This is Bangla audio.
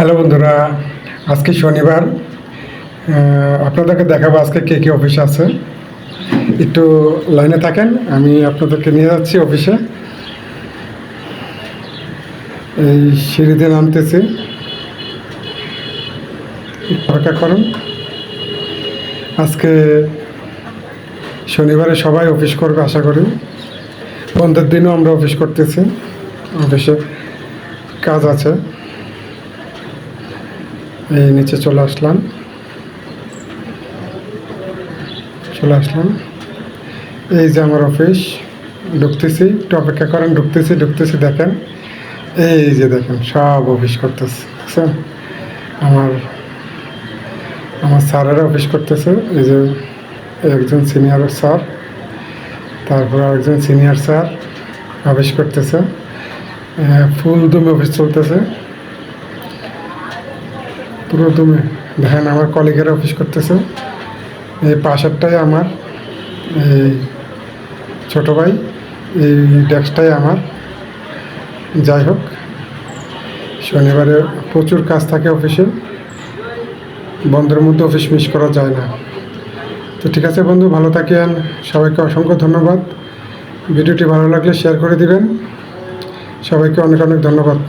হ্যালো বন্ধুরা, আজকে শনিবার। আপনাদেরকে দেখাবো আজকে কে কে অফিসে আছে। একটু লাইনে থাকেন, আমি আপনাদেরকে নিয়ে যাচ্ছি অফিসে। এই সিঁড়িতে নামতেছি, অপেক্ষা করুন। আজকে শনিবারে সবাই অফিস করবে আশা করি। বন্ধের দিনও আমরা অফিস করতেছি, অফিসে কাজ আছে। এই নিচে চলে আসলাম। এই যে আমার অফিস, ঢুকতেছি, একটু অপেক্ষা করেন। ঢুকতেছি দেখেন, এই যে দেখেন সব অফিস করতেছে, বুঝছেন? আমার আমার স্যারেরা অফিস করতেছে। এই যে একজন সিনিয়র স্যার, তারপর আরেকজন সিনিয়র স্যার অফিস করতেছে। ফুল দমে অফিস চলতেছে, পুরো দমে। দেখেন আমার কলিগেরা অফিস করতেছে। এই পাশেরটাই আমার এই ছোট ভাই, এই ডেস্কটাই আমার। যাই হোক, শনিবারে প্রচুর কাজ থাকে অফিসে, বন্ধের মধ্যে অফিস মিস করা যায় না। তো ঠিক আছে বন্ধু, ভালো থাকেন। সবাইকে অসংখ্য ধন্যবাদ। ভিডিওটি ভালো লাগলে শেয়ার করে দিবেন। সবাইকে অনেক অনেক ধন্যবাদ।